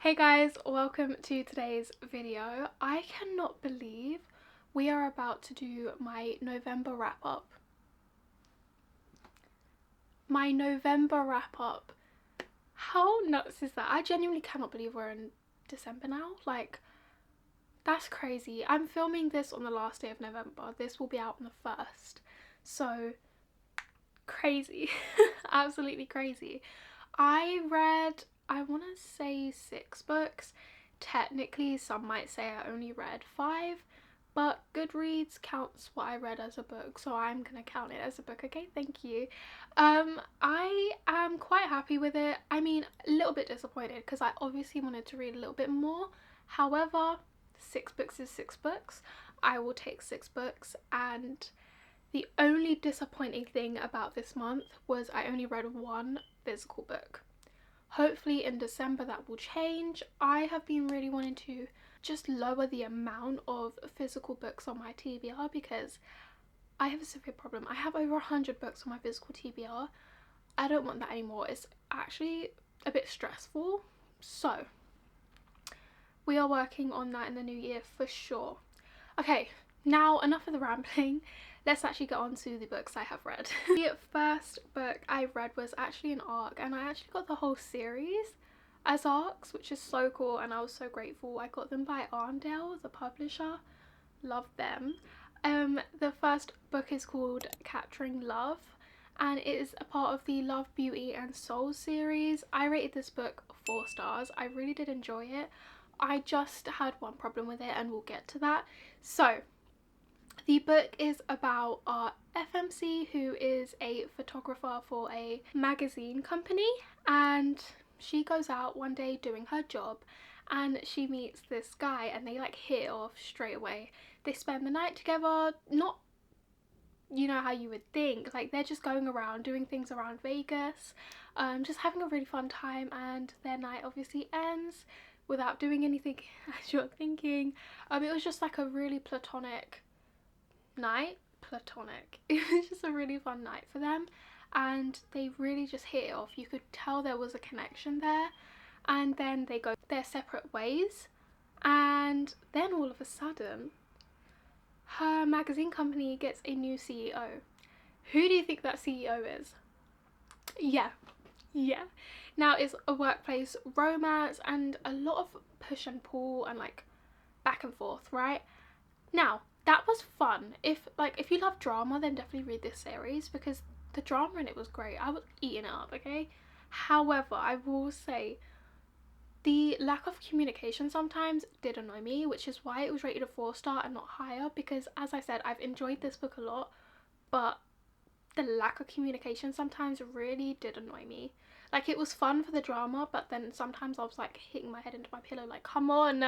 Hey guys, welcome to today's video. I cannot believe we are about to do my November wrap up. My November wrap up. How nuts is that? I genuinely cannot believe we're in December now. Like, that's crazy. I'm filming this on the last day of November. This will be out on the 1st. So, crazy. Absolutely crazy. I want to say 6 books. Technically, some might say I only read 5, but Goodreads counts what I read as a book, so I'm gonna count it as a book, okay? Thank you. I am quite happy with it. I mean, a little bit disappointed because I obviously wanted to read a little bit more. However, 6 books is 6 books. I will take 6 books, and the only disappointing thing about this month was I only read 1 physical book. Hopefully in December that will change. I have been really wanting to just lower the amount of physical books on my TBR because I have a severe problem. I have over 100 books on my physical TBR. I don't want that anymore. It's actually a bit stressful. So we are working on that in the new year for sure. Okay, now enough of the rambling. Let's actually get on to the books I have read. The first book I read was actually an ARC, and I actually got the whole series as ARCs, which is so cool, and I was so grateful. I got them by Arndale, the publisher. Love them. The first book is called Capturing Love, and it is a part of the Love, Beauty and Soul series. I rated this book 4 stars. I really did enjoy it. I just had one problem with it, and we'll get to that. So the book is about our FMC, who is a photographer for a magazine company, and she goes out one day doing her job and she meets this guy and they like hit it off straight away. They spend the night together, not, you know, how you would think, like they're just going around doing things around Vegas, just having a really fun time, and their night obviously ends without doing anything as you're thinking. It was just like a really platonic night. It was just a really fun night for them, and they really just hit it off. You could tell there was a connection there, and then they go their separate ways, and then all of a sudden her magazine company gets a new CEO. Who do you think that CEO is? Yeah. Now it's a workplace romance and a lot of push and pull and like back and forth, right? Now that was fun. If you love drama, then definitely read this series because the drama in it was great. I was eating it up, okay? However, I will say the lack of communication sometimes did annoy me, which is why it was rated a 4-star and not higher, because as I said, I've enjoyed this book a lot, but the lack of communication sometimes really did annoy me. Like, it was fun for the drama, but then sometimes I was like hitting my head into my pillow like, come on,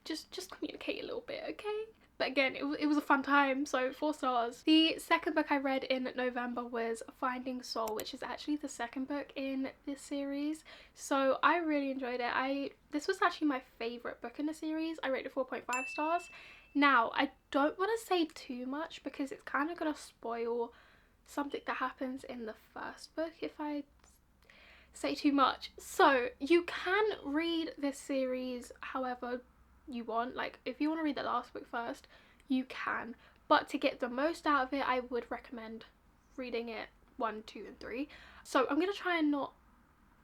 just communicate a little bit, okay? But again, it was a fun time, so 4 stars. The second book I read in November was Finding Soul, which is actually the second book in this series. So I really enjoyed it. This was actually my favourite book in the series. I rated 4.5 stars. Now, I don't want to say too much because it's kind of going to spoil something that happens in the first book if I say too much. So you can read this series however you want. Like, if you want to read the last book first, you can, but to get the most out of it, I would recommend reading it 1, 2 and 3. So I'm gonna try and not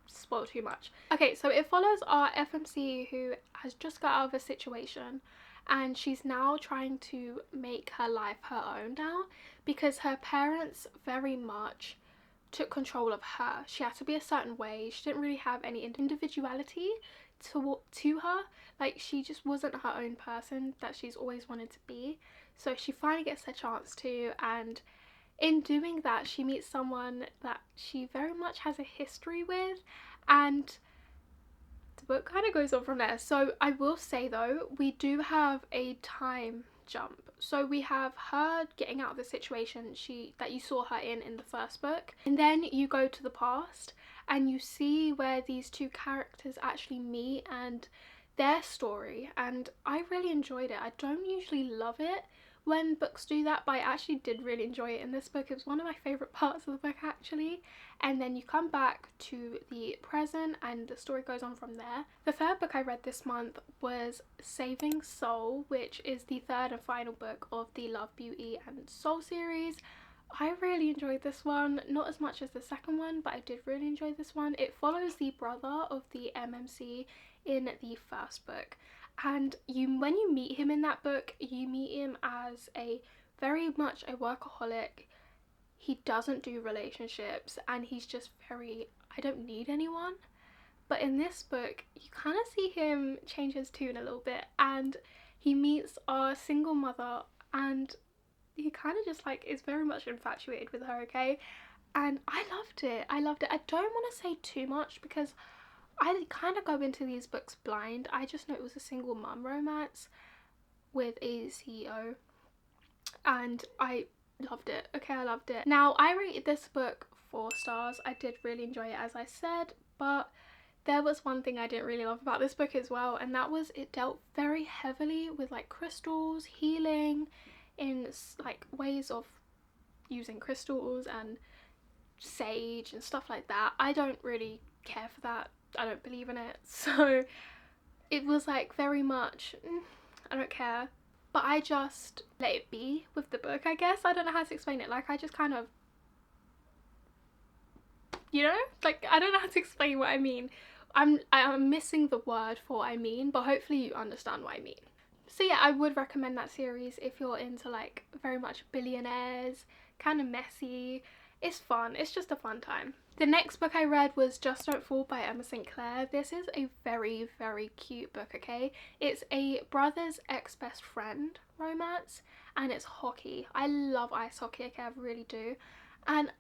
spoil too much. Okay, so it follows our FMC who has just got out of a situation, and she's now trying to make her life her own now because her parents very much took control of her. She had to be a certain way. She didn't really have any individuality to her. Like, she just wasn't her own person that she's always wanted to be. So she finally gets her chance to, and in doing that she meets someone that she very much has a history with, and the book kind of goes on from there. So I will say though, we do have a time jump. So we have her getting out of the situation that you saw her in the first book, and then you go to the past and you see where these two characters actually meet and their story, and I really enjoyed it. I don't usually love it when books do that, but I actually did really enjoy it in this book. It was one of my favourite parts of the book actually. And then you come back to the present and the story goes on from there. The third book I read this month was Saving Soul, which is the third and final book of the Love, Beauty and Soul series. I really enjoyed this one, not as much as the second one, but I did really enjoy this one. It follows the brother of the MMC in the first book, and when you meet him in that book, you meet him as a very much a workaholic. He doesn't do relationships and he's just very, I don't need anyone. But in this book, you kind of see him change his tune a little bit, and he meets a single mother and he kind of just like is very much infatuated with her, okay? And I loved it. I loved it. I don't want to say too much because I kind of go into these books blind. I just know it was a single mum romance with a CEO and I loved it. Okay, I loved it. Now, I rated this book 4 stars. I did really enjoy it, as I said, but there was one thing I didn't really love about this book as well, and that was it dealt very heavily with like crystals, healing, in like ways of using crystals and sage and stuff like that. I don't really care for that. I don't believe in it, so it was like very much I don't care, but I just let it be with the book, I guess. I don't know how to explain it. Like, I just kind of, you know, like, I don't know how to explain what I mean. I'm missing the word for what I mean, but hopefully you understand what I mean. So yeah, I would recommend that series if you're into like very much billionaires, kind of messy. It's fun. It's just a fun time. The next book I read was Just Don't Fall by Emma St. Clair. This is a very, very cute book, okay? It's a brother's ex-best friend romance, and it's hockey. I love ice hockey, okay? I really do. And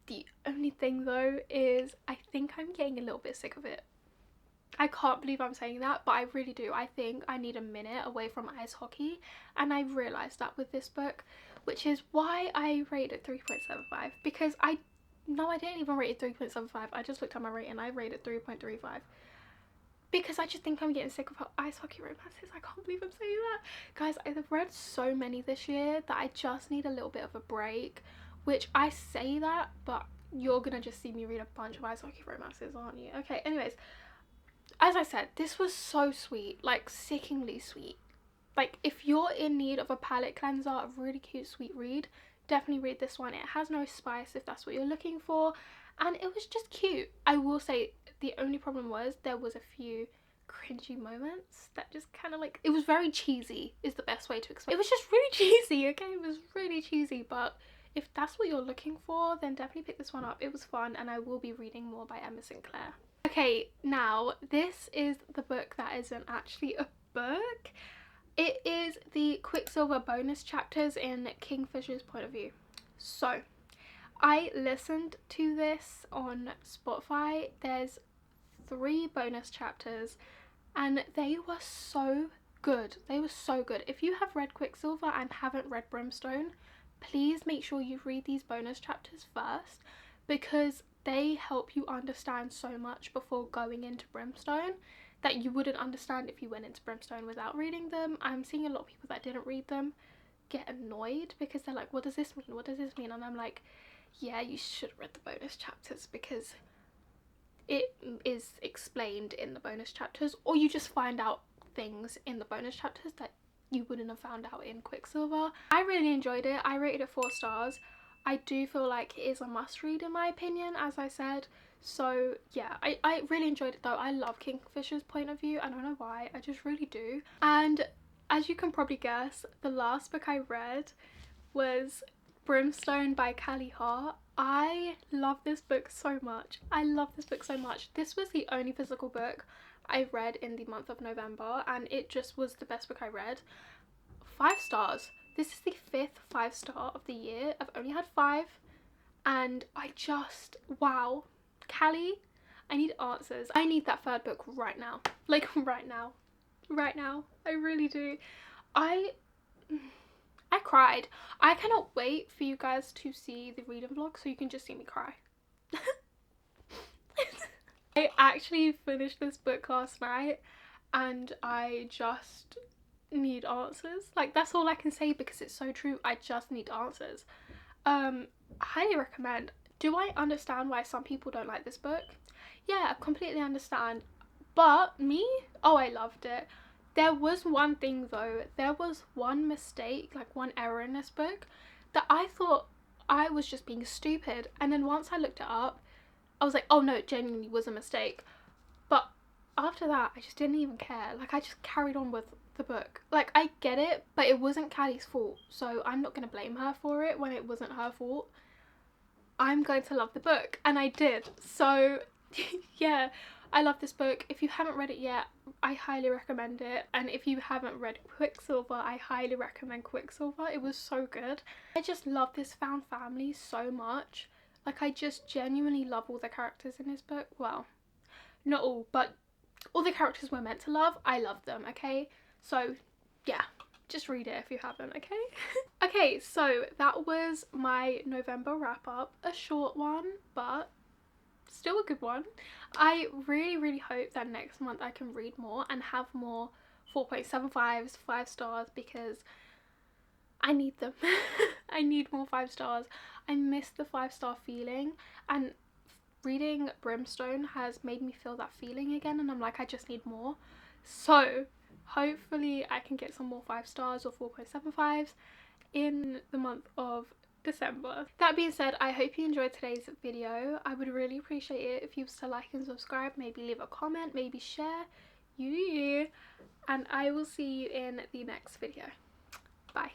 the only thing though is I think I'm getting a little bit sick of it. I can't believe I'm saying that, but I really do. I think I need a minute away from ice hockey, and I realised that with this book, which is why I rated it 3.75, because I didn't even rate it 3.75. I just looked at my rating and I rated 3.35 because I just think I'm getting sick of ice hockey romances. I can't believe I'm saying that. Guys, I've read so many this year that I just need a little bit of a break, which I say that, but you're gonna just see me read a bunch of ice hockey romances, aren't you? Okay, anyways, as I said, this was so sweet, like sickeningly sweet. Like, if you're in need of a palate cleanser, a really cute sweet read, definitely read this one. It has no spice if that's what you're looking for, and it was just cute. I will say the only problem was there was a few cringy moments that just kind of like, it was very cheesy is the best way to explain. It was just really cheesy, okay? It was really cheesy, but if that's what you're looking for, then definitely pick this one up. It was fun, and I will be reading more by Emma St. Clair. Okay, now this is the book that isn't actually a book. It is the Quicksilver bonus chapters in Kingfisher's point of view. So, I listened to this on Spotify. There's 3 bonus chapters and they were so good. They were so good. If you have read Quicksilver and haven't read Brimstone, please make sure you read these bonus chapters first, because they help you understand so much before going into Brimstone that you wouldn't understand if you went into Brimstone without reading them. I'm seeing a lot of people that didn't read them get annoyed because they're like, what does this mean? What does this mean? And I'm like, yeah, you should have read the bonus chapters because it is explained in the bonus chapters, or you just find out things in the bonus chapters that you wouldn't have found out in Quicksilver. I really enjoyed it. I rated it 4 stars. I do feel like it is a must read in my opinion, as I said. So yeah, I really enjoyed it though. I love Kingfisher's point of view. I don't know why, I just really do. And as you can probably guess, the last book I read was Brimstone by Callie Hart. I love this book so much. I love this book so much. This was the only physical book I read in the month of November, and it just was the best book I read. 5 stars. This is the 5th 5-star of the year. I've only had 5, and I just, wow. Callie, I need answers. I need that 3rd book right now. Like, right now. Right now. I really do. I cried. I cannot wait for you guys to see the reading vlog so you can just see me cry. I actually finished this book last night and I just need answers. Like, that's all I can say because it's so true. I just need answers. Highly recommend. Do I understand why some people don't like this book? Yeah, I completely understand. But me, oh, I loved it. There was one thing though, there was one mistake, like one error in this book that I thought I was just being stupid. And then once I looked it up, I was like, oh no, it genuinely was a mistake. But after that, I just didn't even care. Like, I just carried on with the book. Like, I get it, but it wasn't Callie's fault. So I'm not going to blame her for it when it wasn't her fault. I'm going to love the book, and I did. So yeah, I love this book. If you haven't read it yet, I highly recommend it. And if you haven't read Quicksilver, I highly recommend Quicksilver. It was so good. I just love this found family so much. Like, I just genuinely love all the characters in this book. Well, not all, but all the characters we're meant to love, I love them, okay? So yeah, just read it if you haven't, okay? Okay, so that was my November wrap up. A short one, but still a good one. I really hope that next month I can read more and have more 4.75s, 5 stars, because I need them. I need more 5 stars. I miss the 5-star feeling, and reading Brimstone has made me feel that feeling again, and I'm like, I just need more. So hopefully I can get some more 5 stars or 4.75s in the month of December. That being said, I hope you enjoyed today's video. I would really appreciate it if you was to like and subscribe, maybe leave a comment, maybe share. You, and I will see you in the next video. Bye.